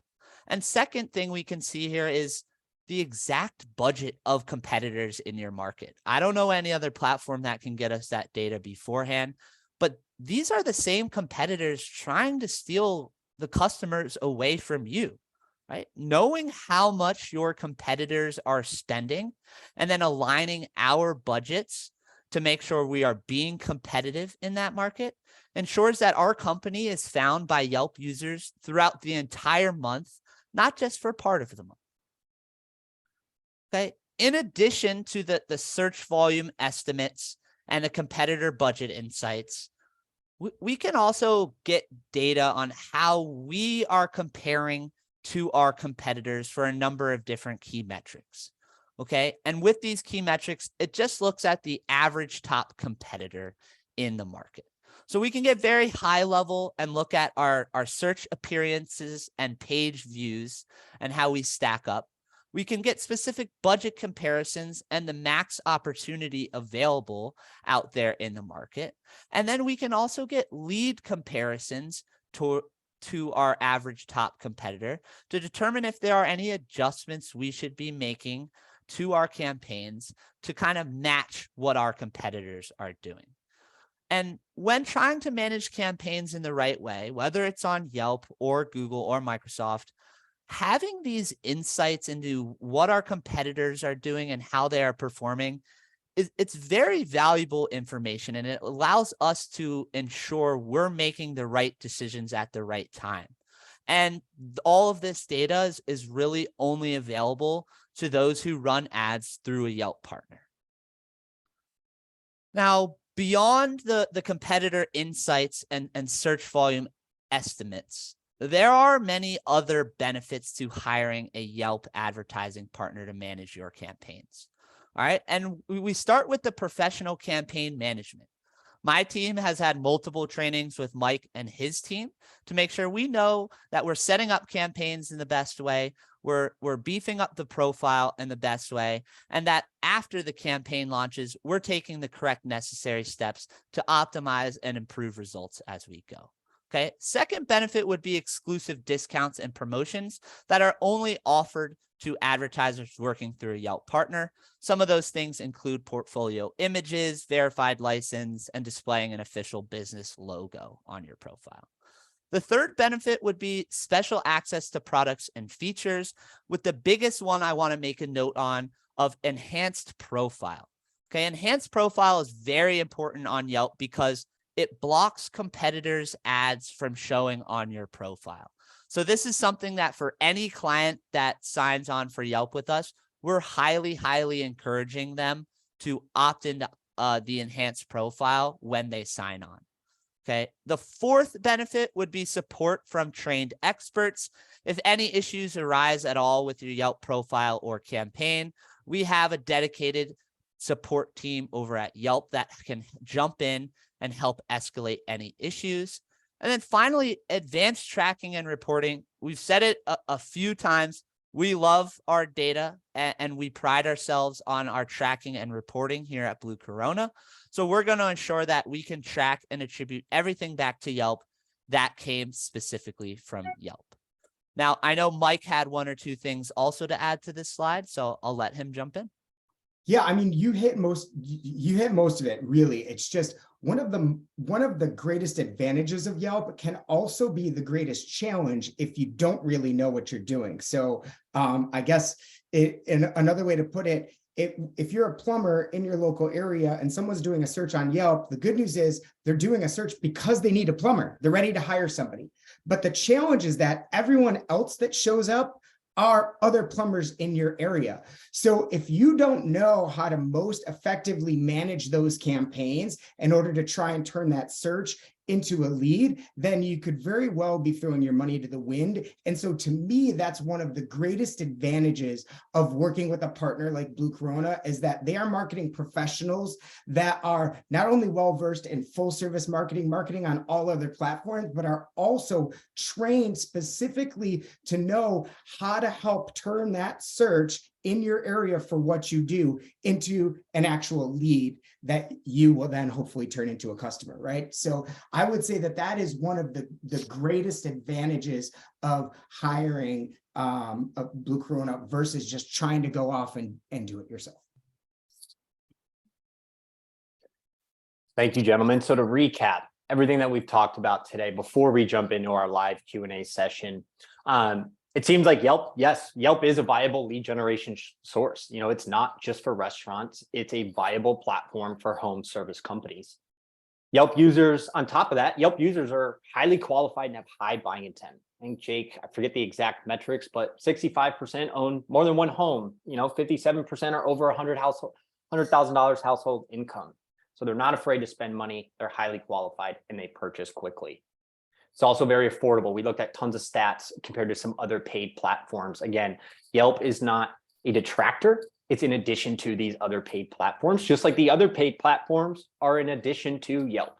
And second thing we can see here is the exact budget of competitors in your market. I don't know any other platform that can get us that data beforehand, but these are the same competitors trying to steal the customers away from you. Right? Knowing how much your competitors are spending and then aligning our budgets to make sure we are being competitive in that market ensures that our company is found by Yelp users throughout the entire month, not just for part of the month. Okay. In addition to the search volume estimates and the competitor budget insights, we can also get data on how we are comparing to our competitors for a number of different key metrics. Okay. And with these key metrics, it just looks at the average top competitor in the market. So we can get very high level and look at our search appearances and page views and how we stack up. We can get specific budget comparisons and the max opportunity available out there in the market. And then we can also get lead comparisons to our average top competitor to determine if there are any adjustments we should be making to our campaigns to kind of match what our competitors are doing. And when trying to manage campaigns in the right way, whether it's on Yelp or Google or Microsoft, having these insights into what our competitors are doing and how they are performing, it's very valuable information, and it allows us to ensure we're making the right decisions at the right time. And all of this data is really only available to those who run ads through a Yelp partner. Now, beyond the competitor insights and search volume estimates, there are many other benefits to hiring a Yelp advertising partner to manage your campaigns. All right. And we start with the professional campaign management. My team has had multiple trainings with Mike and his team to make sure we know that we're setting up campaigns in the best way, we're beefing up the profile in the best way, and that after the campaign launches, we're taking the correct necessary steps to optimize and improve results as we go. Okay. Second benefit would be exclusive discounts and promotions that are only offered to advertisers working through a Yelp partner. Some of those things include portfolio images, verified license, and displaying an official business logo on your profile. The third benefit would be special access to products and features, with the biggest one I want to make a note on of enhanced profile. Okay, enhanced profile is very important on Yelp because it blocks competitors' ads from showing on your profile. So this is something that for any client that signs on for Yelp with us, we're highly, highly encouraging them to opt into the enhanced profile when they sign on. Okay. The fourth benefit would be support from trained experts. If any issues arise at all with your Yelp profile or campaign, we have a dedicated support team over at Yelp that can jump in and help escalate any issues. And then finally, advanced tracking and reporting. We've said it a few times. We love our data and we pride ourselves on our tracking and reporting here at Blue Corona. So we're going to ensure that we can track and attribute everything back to Yelp that came specifically from Yelp. Now, I know Mike had one or two things also to add to this slide, so I'll let him jump in. Yeah, I mean, you hit most of it, really. It's just one of the greatest advantages of Yelp can also be the greatest challenge if you don't really know what you're doing. So I guess another way to put it, if you're a plumber in your local area and someone's doing a search on Yelp, the good news is they're doing a search because they need a plumber. They're ready to hire somebody. But the challenge is that everyone else that shows up are other plumbers in your area. So if you don't know how to most effectively manage those campaigns in order to try and turn that search into a lead, then you could very well be throwing your money to the wind. And so to me, that's one of the greatest advantages of working with a partner like Blue Corona, is that they are marketing professionals that are not only well-versed in full service marketing on all other platforms, but are also trained specifically to know how to help turn that search in your area for what you do into an actual lead that you will then hopefully turn into a customer, right? So I would say that that is one of the greatest advantages of hiring a Blue Corona versus just trying to go off and do it yourself. Thank you, gentlemen. So to recap everything that we've talked about today before we jump into our live Q&A session, it seems like Yelp, yes, Yelp is a viable lead generation source. You know, it's not just for restaurants. It's a viable platform for home service companies. Yelp users, on top of that, Yelp users are highly qualified and have high buying intent. I think, Jake, I forget the exact metrics, but 65% own more than one home. You know, 57% are over $100,000 household income. So they're not afraid to spend money. They're highly qualified and they purchase quickly. It's also very affordable. We looked at tons of stats compared to some other paid platforms. Again, Yelp is not a detractor. It's in addition to these other paid platforms, just like the other paid platforms are in addition to Yelp.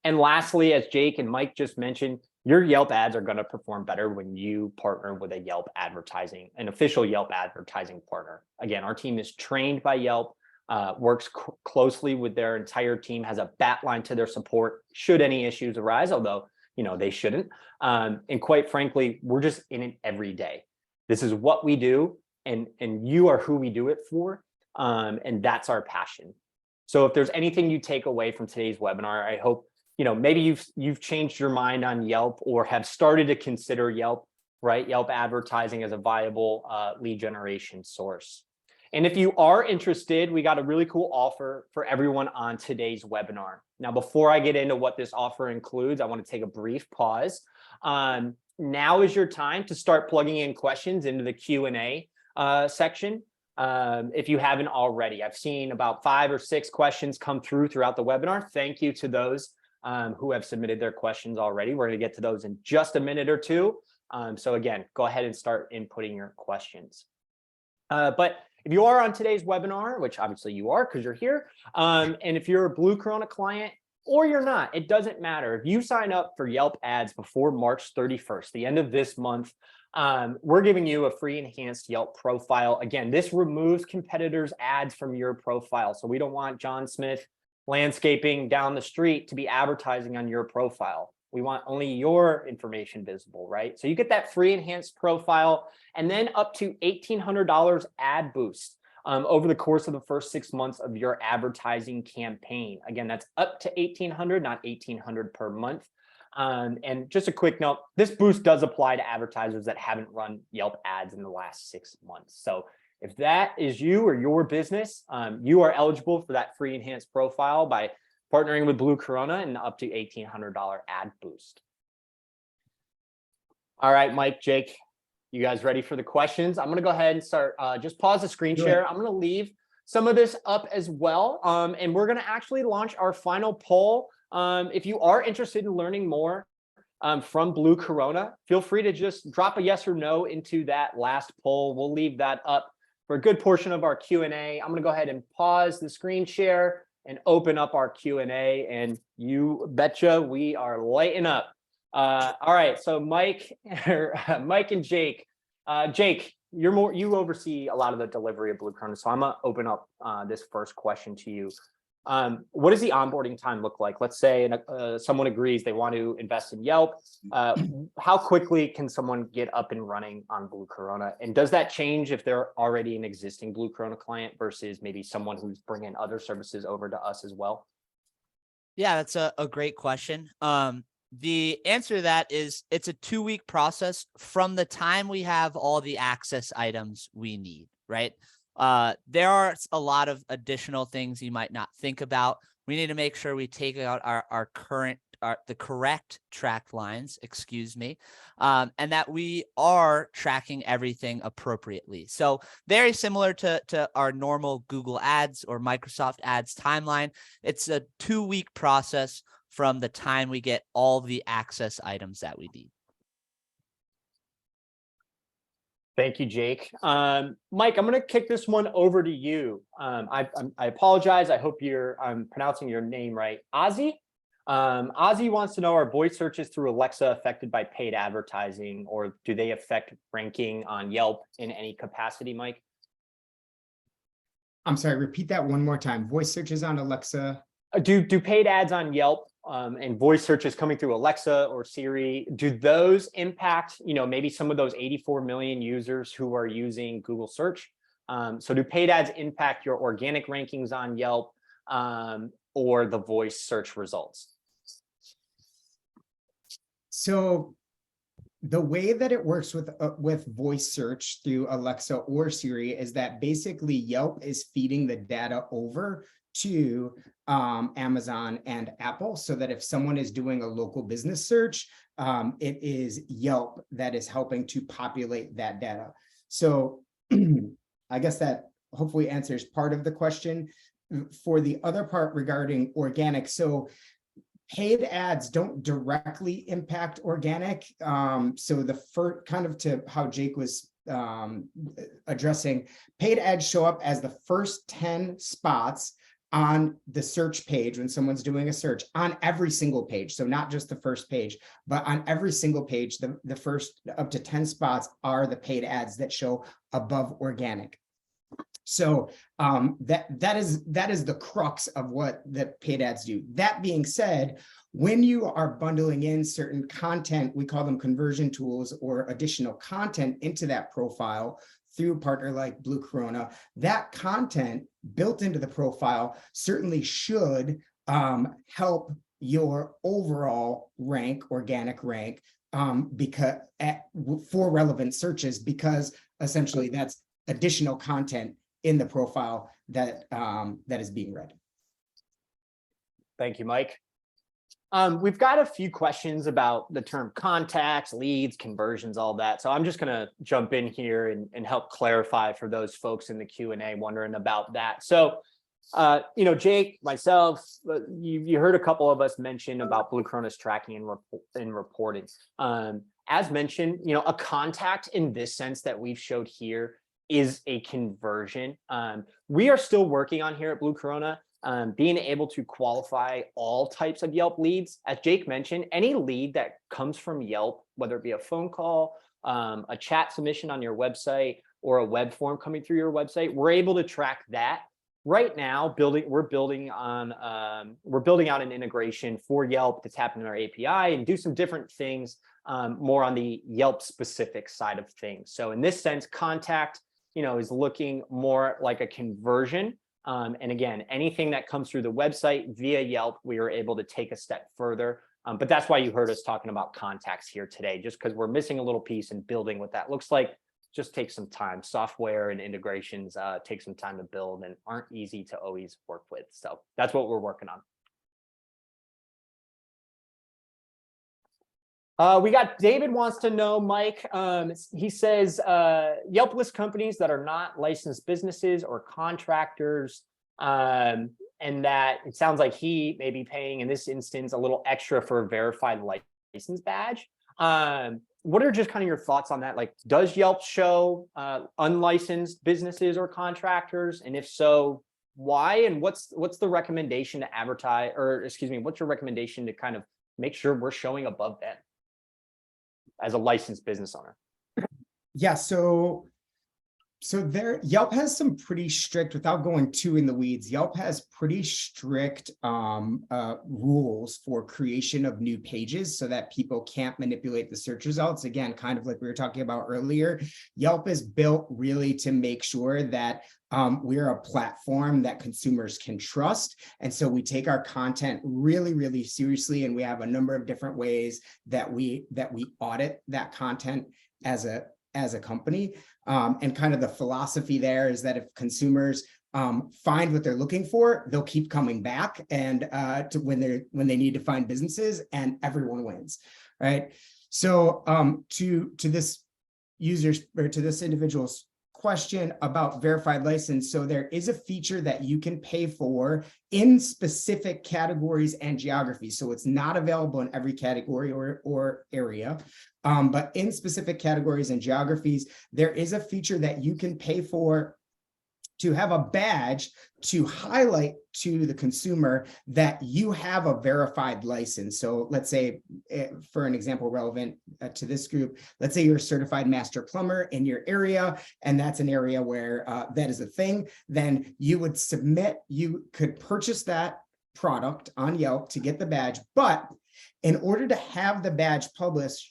And lastly, as Jake and Mike just mentioned, your Yelp ads are going to perform better when you partner with a Yelp advertising, an official Yelp advertising partner. Again, our team is trained by Yelp, works closely with their entire team, has a bat line to their support should any issues arise, although they shouldn't. And quite frankly, we're just in it every day. This is what we do, and you are who we do it for. And that's our passion. So if there's anything you take away from today's webinar, I hope, maybe you've changed your mind on Yelp or have started to consider Yelp, right? Yelp advertising as a viable lead generation source. And if you are interested, we got a really cool offer for everyone on today's webinar. Now, before I get into what this offer includes, I want to take a brief pause. Now is your time to start plugging in questions into the Q&A. section. If you haven't already. I've seen about 5 or 6 questions come through throughout the webinar. Thank you to those who have submitted their questions already. We're going to get to those in just a minute or two. So again, go ahead and start inputting your questions. But if you are on today's webinar, which obviously you are because you're here, and if you're a Blue Corona client or you're not, it doesn't matter. If you sign up for Yelp ads before March 31st, the end of this month, we're giving you a free enhanced Yelp profile. Again, this removes competitors' ads from your profile. So we don't want John Smith Landscaping down the street to be advertising on your profile. We want only your information visible, right? So you get that free enhanced profile and then up to $1,800 ad boost over the course of the first 6 months of your advertising campaign. Again, that's up to $1,800, not $1,800 per month. And just a quick note, this boost does apply to advertisers that haven't run Yelp ads in the last 6 months. So if that is you or your business, you are eligible for that free enhanced profile by partnering with Blue Corona and up to $1,800 ad boost. All right, Mike, Jake, you guys ready for the questions? I'm going to go ahead and start. Just pause the screen share. I'm going to leave some of this up as well. And we're going to actually launch our final poll. If you are interested in learning more from Blue Corona, feel free to just drop a yes or no into that last poll. We'll leave that up for a good portion of our Q&A. I'm going to go ahead and pause the screen share and open up our Q&A, and you betcha we are lighting up. All right, so Mike and Jake. Jake, you oversee a lot of the delivery of Blue Corona, so I'm gonna open up this first question to you. What does the onboarding time look like? Let's say someone agrees they want to invest in Yelp. How quickly can someone get up and running on Blue Corona? And does that change if they're already an existing Blue Corona client versus maybe someone who's bringing other services over to us as well? Yeah, that's a great question. The answer to that is it's a 2-week process from the time we have all the access items we need, right? There are a lot of additional things you might not think about. We need to make sure we take out the correct track lines, and that we are tracking everything appropriately. So very similar to our normal Google Ads or Microsoft Ads timeline. It's a 2-week process from the time we get all the access items that we need. Thank you, Jake. Mike, I'm going to kick this one over to you. I apologize. I hope I'm pronouncing your name right. Ozzy? Ozzy wants to know, are voice searches through Alexa affected by paid advertising, or do they affect ranking on Yelp in any capacity, Mike? I'm sorry, repeat that one more time. Voice searches on Alexa. Do paid ads on Yelp and voice searches coming through Alexa or Siri, do those impact, maybe some of those 84 million users who are using Google search? So do paid ads impact your organic rankings on Yelp or the voice search results? So the way that it works with voice search through Alexa or Siri is that basically Yelp is feeding the data over to Amazon and Apple, so that if someone is doing a local business search, it is Yelp that is helping to populate that data. So I guess that hopefully answers part of the question. For the other part regarding organic, so paid ads don't directly impact organic. So the first, kind of to how Jake was addressing, paid ads show up as the first 10 spots on the search page when someone's doing a search, on every single page. So not just the first page, but on every single page, the first up to 10 spots are the paid ads that show above organic. So that is the crux of what the paid ads do. That being said, when you are bundling in certain content, we call them conversion tools or additional content into that profile through a partner like Blue Corona, that content built into the profile certainly should help your overall rank, organic rank, for relevant searches, because essentially that's additional content in the profile that is being read. Thank you, Mike. We've got a few questions about the term contacts, leads, conversions, all that. So I'm just going to jump in here and help clarify for those folks in the Q&A wondering about that. So, Jake, myself, you heard a couple of us mention about Blue Corona's tracking and reporting. As mentioned, a contact in this sense that we've showed here is a conversion. We are still working on here at Blue Corona being able to qualify all types of Yelp leads. As Jake mentioned, any lead that comes from Yelp, whether it be a phone call, a chat submission on your website, or a web form coming through your website, we're able to track that. Right now, we're building out an integration for Yelp to tap into our API and do some different things more on the Yelp specific side of things. So in this sense, contact, is looking more like a conversion. And again, anything that comes through the website via Yelp, we are able to take a step further. But that's why you heard us talking about contacts here today, just because we're missing a little piece in building what that looks like. Just takes some time. Software and integrations take some time to build and aren't easy to always work with. So that's what we're working on. We got David wants to know, Mike, he says, Yelp lists companies that are not licensed businesses or contractors, and that it sounds like he may be paying, in this instance, a little extra for a verified license badge. What are just kind of your thoughts on that? Like, does Yelp show unlicensed businesses or contractors? And if so, why? And what's the recommendation to advertise, or excuse me, what's your recommendation to kind of make sure we're showing above that as a licensed business owner? Yeah, so there, Yelp has some pretty strict, without going too in the weeds, Yelp has pretty strict rules for creation of new pages so that people can't manipulate the search results. Again, kind of like we were talking about earlier, Yelp is built really to make sure that we're a platform that consumers can trust. And so we take our content really, really seriously. And we have a number of different ways that we audit that content as a company. And kind of the philosophy there is that if consumers find what they're looking for, they'll keep coming back and when they need to find businesses, and everyone wins, right? So to this user's, or to this individual's question about verified license, so there is a feature that you can pay for in specific categories and geographies. So it's not available in every category or area, but in specific categories and geographies, there is a feature that you can pay for to have a badge to highlight to the consumer that you have a verified license. So let's say, for an example relevant to this group, let's say you're a certified master plumber in your area, and that's an area where that is a thing, then you would submit, you could purchase that product on Yelp to get the badge. But in order to have the badge published,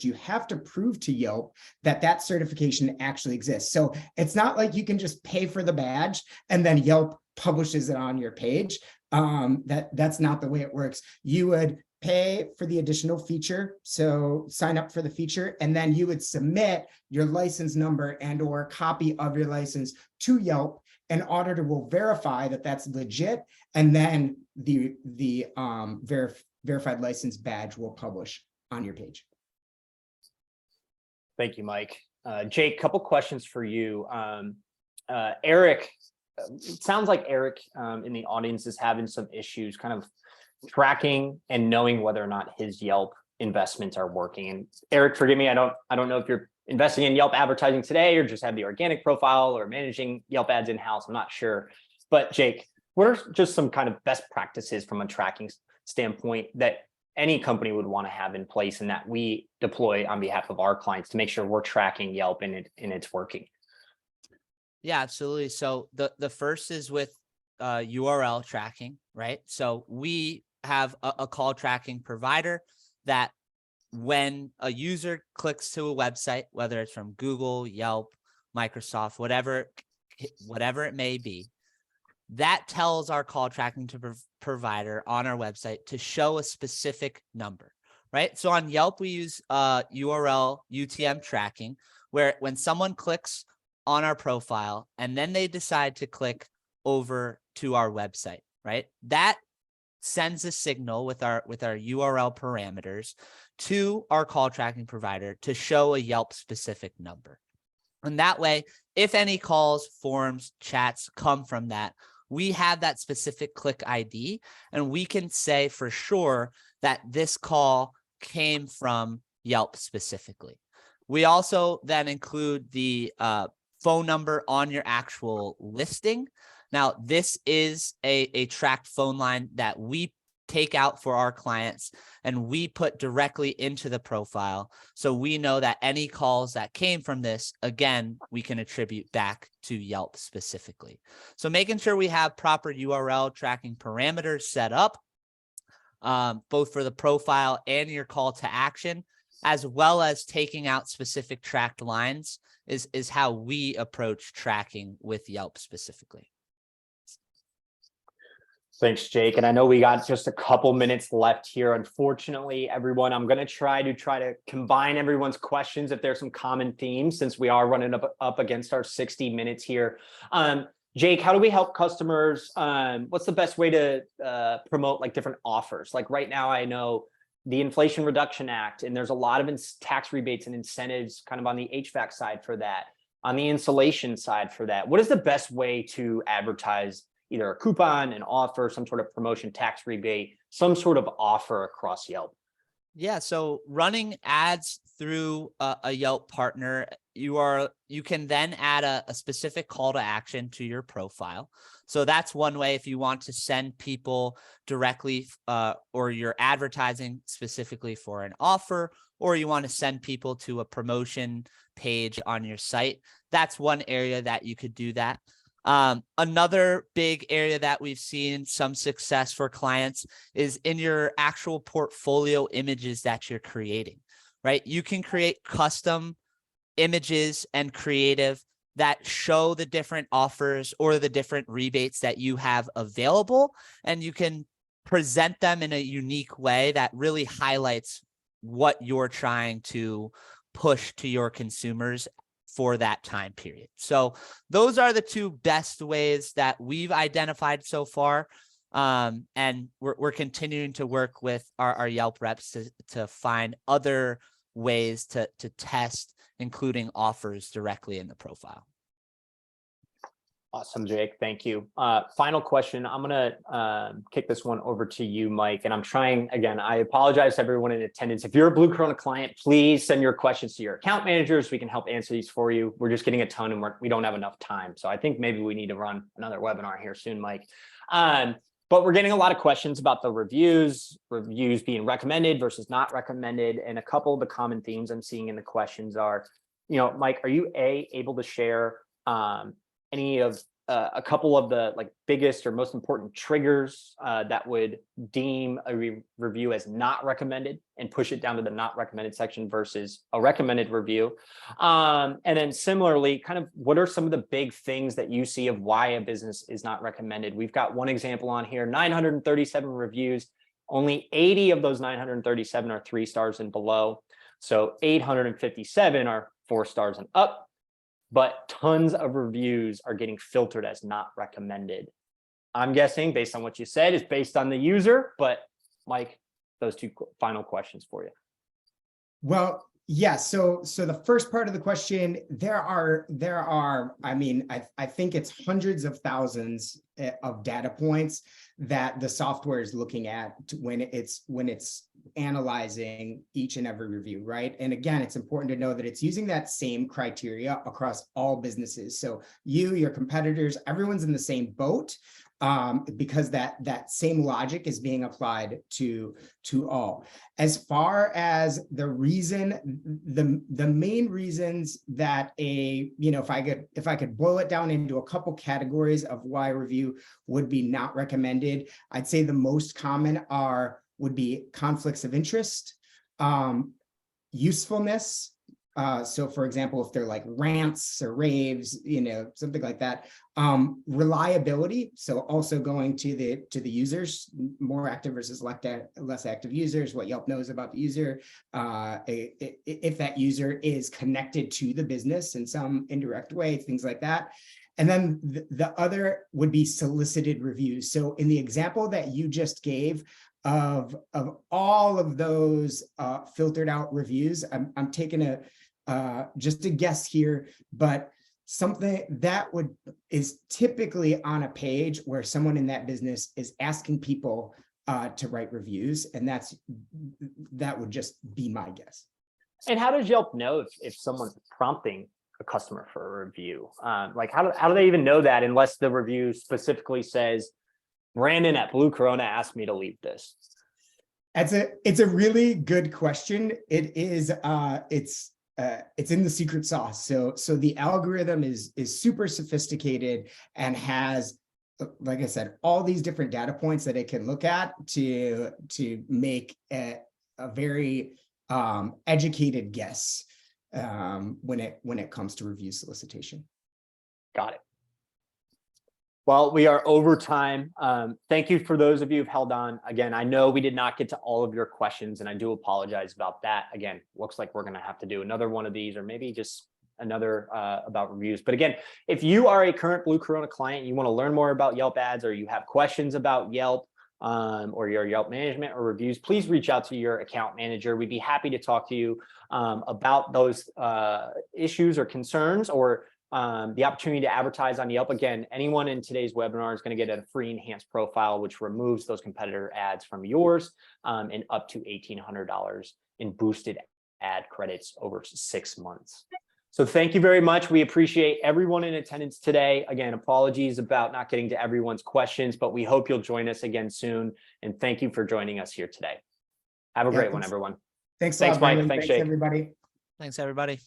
you have to prove to Yelp that that certification actually exists. So it's not like you can just pay for the badge and then Yelp publishes it on your page. That's not the way it works. You would pay for the additional feature, so sign up for the feature, and then you would submit your license number and or copy of your license to Yelp. An auditor will verify that that's legit, and then the verified license badge will publish on your page. Thank you, Mike. Jake, couple questions for you. Eric, it sounds like Eric in the audience is having some issues kind of tracking and knowing whether or not his Yelp investments are working. And Eric, forgive me, I don't know if you're investing in Yelp advertising today or just have the organic profile or managing Yelp ads in-house. I'm not sure. But Jake, what are just some kind of best practices from a tracking standpoint that any company would want to have in place and that we deploy on behalf of our clients to make sure we're tracking Yelp and it's working? Yeah, absolutely. So the first is with URL tracking, right? So we have a call tracking provider that when a user clicks to a website, whether it's from Google, Yelp, Microsoft, whatever it may be, that tells our call tracking provider on our website to show a specific number, right? So on Yelp, we use URL UTM tracking, where when someone clicks on our profile and then they decide to click over to our website, right? That sends a signal with our URL parameters to our call tracking provider to show a Yelp specific number. And that way, if any calls, forms, chats come from that, we have that specific click ID, and we can say for sure that this call came from Yelp specifically. We also then include the phone number on your actual listing. Now, this is a tracked phone line that we take out for our clients and we put directly into the profile. So we know that any calls that came from this, again, we can attribute back to Yelp specifically. So making sure we have proper URL tracking parameters set up, both for the profile and your call to action, as well as taking out specific tracked lines is how we approach tracking with Yelp specifically. Thanks, Jake. And I know we got just a couple minutes left here. Unfortunately, everyone, I'm going to try to combine everyone's questions if there's some common themes, since we are running up against our 60 minutes here. Jake, how do we help customers? What's the best way to promote like different offers? Like right now, I know the Inflation Reduction Act, and there's a lot of tax rebates and incentives kind of on the HVAC side for that, on the insulation side for that. What is the best way to advertise either a coupon, an offer, some sort of promotion, tax rebate, some sort of offer across Yelp? Yeah, so running ads through a Yelp partner, you can then add a specific call to action to your profile. So that's one way if you want to send people directly or you're advertising specifically for an offer, or you want to send people to a promotion page on your site. That's one area that you could do that. Another big area that we've seen some success for clients is in your actual portfolio images that you're creating, right? You can create custom images and creative that show the different offers or the different rebates that you have available, and you can present them in a unique way that really highlights what you're trying to push to your consumers for that time period. So those are the two best ways that we've identified so far. And we're continuing to work with our Yelp reps to find other ways to test, including offers directly in the profile. Awesome, Jake. Thank you. Final question. I'm going to kick this one over to you, Mike. And I'm trying, again, I apologize to everyone in attendance. If you're a Blue Corona client, please send your questions to your account managers. We can help answer these for you. We're just getting a ton and we don't have enough time. So I think maybe we need to run another webinar here soon, Mike. But we're getting a lot of questions about the reviews being recommended versus not recommended. And a couple of the common themes I'm seeing in the questions are, Mike, are you able to share any of a couple of the biggest or most important triggers that would deem a review as not recommended and push it down to the not recommended section versus a recommended review? And then similarly, kind of what are some of the big things that you see of why a business is not recommended? We've got one example on here, 937 reviews. Only 80 of those 937 are 3 stars and below. So 857 are 4 stars and up. But tons of reviews are getting filtered as not recommended. I'm guessing, based on what you said, is based on the user. But Mike, those two final questions for you. Well, yeah. So the first part of the question, there are. I mean, I think it's hundreds of thousands of data points that the software is looking at when it's analyzing each and every review, right? And again, it's important to know that it's using that same criteria across all businesses. So your competitors, everyone's in the same boat, because that same logic is being applied to all. As far as the main reasons that if I could boil it down into a couple categories of why a review would be not recommended, I'd say the most common would be conflicts of interest, usefulness. So for example, if they're like rants or raves, something like that, reliability. So also going to the users, more active versus less active users, what Yelp knows about the user, if that user is connected to the business in some indirect way, things like that. And then the other would be solicited reviews. So in the example that you just gave of all of those filtered out reviews, I'm taking just a guess here, but something that is typically on a page where someone in that business is asking people to write reviews, and that would just be my guess. And how does Yelp know if someone's prompting a customer for a review? Like how do they even know that unless the review specifically says, Brandon at Blue Corona asked me to leave this? It's a really good question. It is it's in the secret sauce. So the algorithm is super sophisticated and has, like I said, all these different data points that it can look at to make a very educated guess when it comes to review solicitation. Got it. Well, we are over time. Thank you for those of you who've held on. Again, I know we did not get to all of your questions, and I do apologize about that. Again, looks like we're going to have to do another one of these, or maybe just another about reviews. But again, if you are a current Blue Corona client, you want to learn more about Yelp ads, or you have questions about Yelp or your Yelp management or reviews, please reach out to your account manager. We'd be happy to talk to you about those issues or concerns, or the opportunity to advertise on Yelp. Again, anyone in today's webinar is going to get a free enhanced profile, which removes those competitor ads from yours, and up to $1,800 in boosted ad credits over 6 months. So thank you very much. We appreciate everyone in attendance today. Again, apologies about not getting to everyone's questions, but we hope you'll join us again soon. And thank you for joining us here today. Have a great one, everyone. Thanks a lot, Mike. Brandon. Thanks, Thanks, Jake. everybody. Thanks, everybody.